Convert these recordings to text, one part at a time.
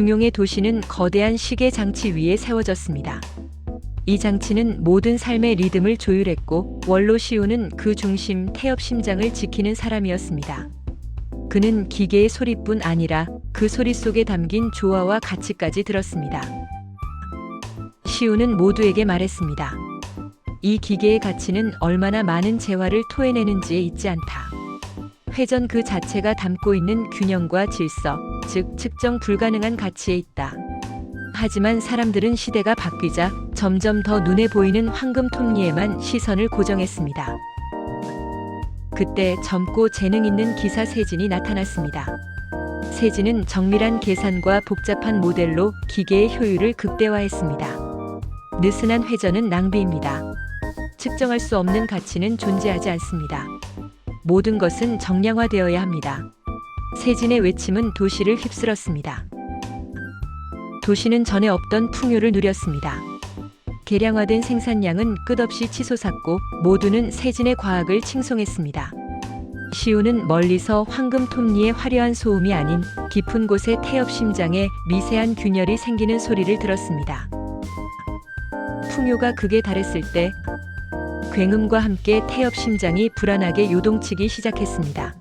중용의 도시는 거대한 시계 장치 위에 세워졌습니다. 이 장치는 모든 삶의 리듬을 조율했고 원로 시우는 그 중심 태엽 심장을 지키는 사람이었습니다. 그는 기계의 소리뿐 아니라 그 소리 속에 담긴 조화와 가치까지 들었습니다. 시우는 모두에게 말했습니다. 이 기계의 가치는 얼마나 많은 재화를 토해내는지에 있지 않다. 회전 그 자체가 담고 있는 균형과 질서, 즉 측정 불가능한 가치에 있다. 하지만 사람들은 시대가 바뀌자 점점 더 눈에 보이는 황금 톱니에만 시선을 고정했습니다. 그때 젊고 재능 있는 기사 세진이 나타났습니다. 세진은 정밀한 계산과 복잡한 모델로 기계의 효율을 극대화했습니다. 느슨한 회전은 낭비입니다. 측정할 수 없는 가치는 존재하지 않습니다. 모든 것은 정량화되어야 합니다. 세진의 외침은 도시를 휩쓸었습니다. 도시는 전에 없던 풍요를 누렸습니다. 계량화된 생산량은 끝없이 치솟았고 모두는 세진의 과학을 칭송했습니다. 시우는 멀리서 황금 톱니의 화려한 소음이 아닌 깊은 곳의 태엽 심장에 미세한 균열이 생기는 소리를 들었습니다. 풍요가 극에 달했을 때 굉음과 함께 태엽 심장이 불안하게 요동치기 시작했습니다.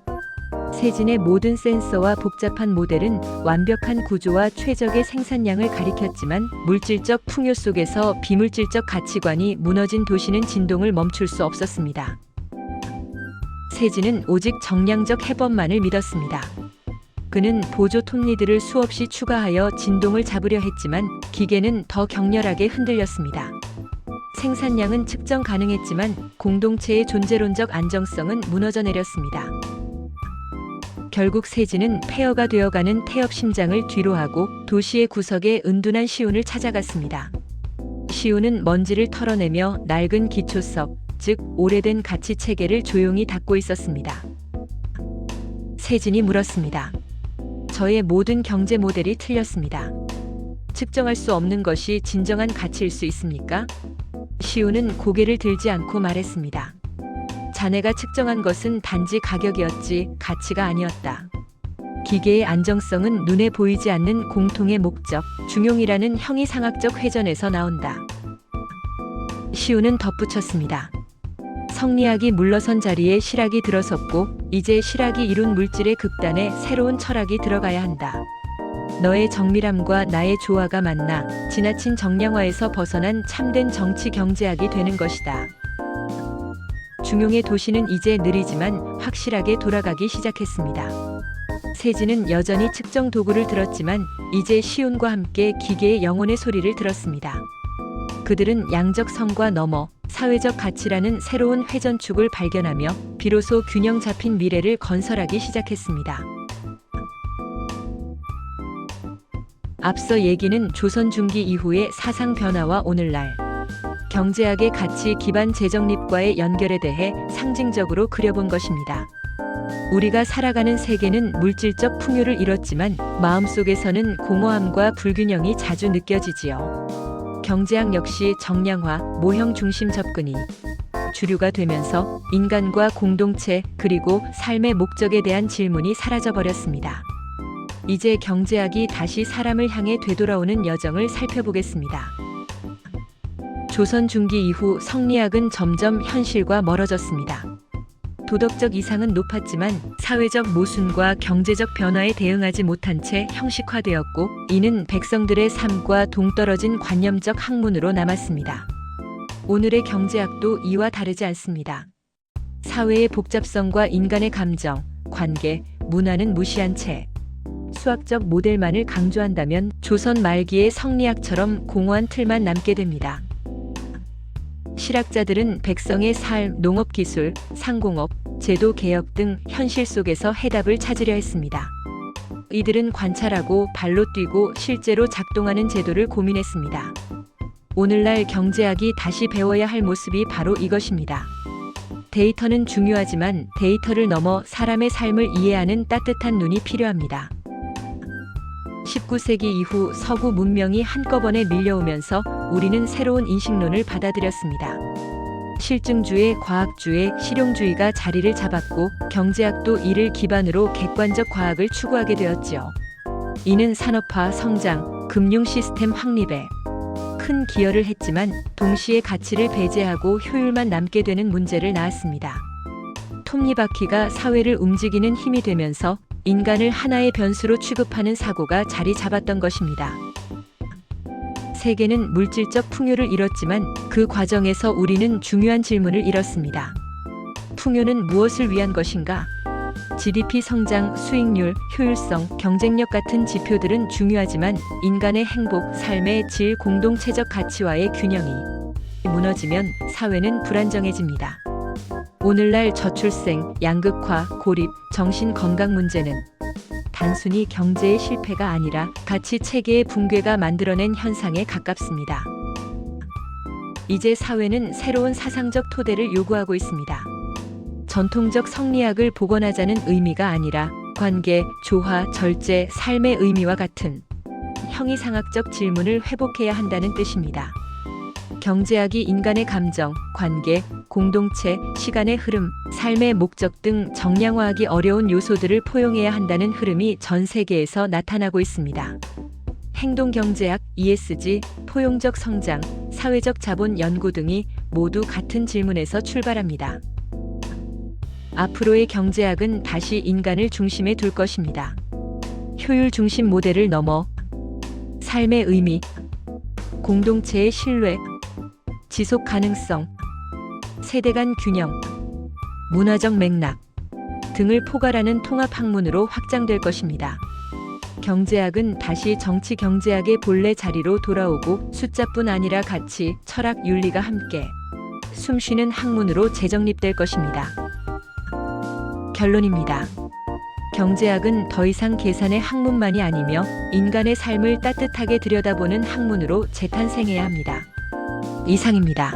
세진의 모든 센서와 복잡한 모델은 완벽한 구조와 최적의 생산량을 가리켰지만 물질적 풍요 속에서 비물질적 가치관이 무너진 도시는 진동을 멈출 수 없었습니다. 세진은 오직 정량적 해법만을 믿었습니다. 그는 보조 톱니들을 수없이 추가하여 진동을 잡으려 했지만 기계는 더 격렬하게 흔들렸습니다. 생산량은 측정 가능했지만 공동체의 존재론적 안정성은 무너져 내렸습니다. 결국 세진은 폐허가 되어가는 태엽 심장을 뒤로하고 도시의 구석에 은둔한 시운을 찾아갔습니다. 시운은 먼지를 털어내며 낡은 기초석, 즉 오래된 가치 체계를 조용히 닦고 있었습니다. 세진이 물었습니다. 저의 모든 경제 모델이 틀렸습니다. 측정할 수 없는 것이 진정한 가치일 수 있습니까? 시우는 고개를 들지 않고 말했습니다. 자네가 측정한 것은 단지 가격이었지 가치가 아니었다. 기계의 안정성은 눈에 보이지 않는 공통의 목적, 중용이라는 형이상학적 회전에서 나온다. 시우는 덧붙였습니다. 성리학이 물러선 자리에 실학이 들어섰고 이제 실학이 이룬 물질의 극단에 새로운 철학이 들어가야 한다. 너의 정밀함과 나의 조화가 만나 지나친 정량화에서 벗어난 참된 정치 경제학이 되는 것이다. 중용의 도시는 이제 느리지만 확실하게 돌아가기 시작했습니다. 세진은 여전히 측정 도구를 들었지만 이제 시운과 함께 기계의 영혼의 소리를 들었습니다. 그들은 양적 성과 넘어 사회적 가치라는 새로운 회전축을 발견하며 비로소 균형 잡힌 미래를 건설하기 시작했습니다. 앞서 얘기는 조선 중기 이후의 사상 변화와 오늘날 경제학의 가치 기반 재정립과의 연결에 대해 상징적으로 그려본 것입니다. 우리가 살아가는 세계는 물질적 풍요를 이뤘지만 마음속에서는 공허함과 불균형이 자주 느껴지지요. 경제학 역시 정량화, 모형 중심 접근이 주류가 되면서 인간과 공동체 그리고 삶의 목적에 대한 질문이 사라져버렸습니다. 이제 경제학이 다시 사람을 향해 되돌아오는 여정을 살펴보겠습니다. 조선 중기 이후 성리학은 점점 현실과 멀어졌습니다. 도덕적 이상은 높았지만 사회적 모순과 경제적 변화에 대응하지 못한 채 형식화되었고 이는 백성들의 삶과 동떨어진 관념적 학문으로 남았습니다. 오늘의 경제학도 이와 다르지 않습니다. 사회의 복잡성과 인간의 감정, 관계, 문화는 무시한 채 수학적 모델만을 강조한다면 조선 말기의 성리학처럼 공허한 틀만 남게 됩니다. 실학자들은 백성의 삶, 농업기술, 상공업, 제도개혁 등 현실 속에서 해답을 찾으려 했습니다. 이들은 관찰하고 발로 뛰고 실제로 작동하는 제도를 고민했습니다. 오늘날 경제학이 다시 배워야 할 모습이 바로 이것입니다. 데이터는 중요하지만 데이터를 넘어 사람의 삶을 이해하는 따뜻한 눈이 필요합니다. 19세기 이후 서구 문명이 한꺼번에 밀려오면서 우리는 새로운 인식론을 받아들였습니다. 실증주의, 과학주의, 실용주의가 자리를 잡았고 경제학도 이를 기반으로 객관적 과학을 추구하게 되었지요. 이는 산업화 성장, 금융 시스템 확립에 큰 기여를 했지만 동시에 가치를 배제하고 효율만 남게 되는 문제를 낳았습니다. 톱니바퀴가 사회를 움직이는 힘이 되면서 인간을 하나의 변수로 취급하는 사고가 자리 잡았던 것입니다. 세계는 물질적 풍요를 이뤘지만 그 과정에서 우리는 중요한 질문을 잃었습니다. 풍요는 무엇을 위한 것인가? GDP 성장, 수익률, 효율성, 경쟁력 같은 지표들은 중요하지만 인간의 행복, 삶의 질, 공동체적 가치와의 균형이 무너지면 사회는 불안정해집니다. 오늘날 저출생, 양극화, 고립, 정신 건강 문제는 단순히 경제의 실패가 아니라 가치 체계의 붕괴가 만들어낸 현상에 가깝습니다. 이제 사회는 새로운 사상적 토대를 요구하고 있습니다. 전통적 성리학을 복원하자는 의미가 아니라 관계, 조화, 절제, 삶의 의미와 같은 형이상학적 질문을 회복해야 한다는 뜻입니다. 경제학이 인간의 감정, 관계, 공동체, 시간의 흐름, 삶의 목적 등 정량화하기 어려운 요소들을 포용해야 한다는 흐름이 전 세계에서 나타나고 있습니다. 행동경제학, ESG, 포용적 성장, 사회적 자본 연구 등이 모두 같은 질문에서 출발합니다. 앞으로의 경제학은 다시 인간을 중심에 둘 것입니다. 효율 중심 모델을 넘어 삶의 의미, 공동체의 신뢰, 지속 가능성, 세대 간 균형, 문화적 맥락 등을 포괄하는 통합 학문으로 확장될 것입니다. 경제학은 다시 정치 경제학의 본래 자리로 돌아오고 숫자뿐 아니라 가치, 철학, 윤리가 함께 숨쉬는 학문으로 재정립될 것입니다. 결론입니다. 경제학은 더 이상 계산의 학문만이 아니며 인간의 삶을 따뜻하게 들여다보는 학문으로 재탄생해야 합니다. 이상입니다.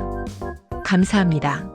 감사합니다.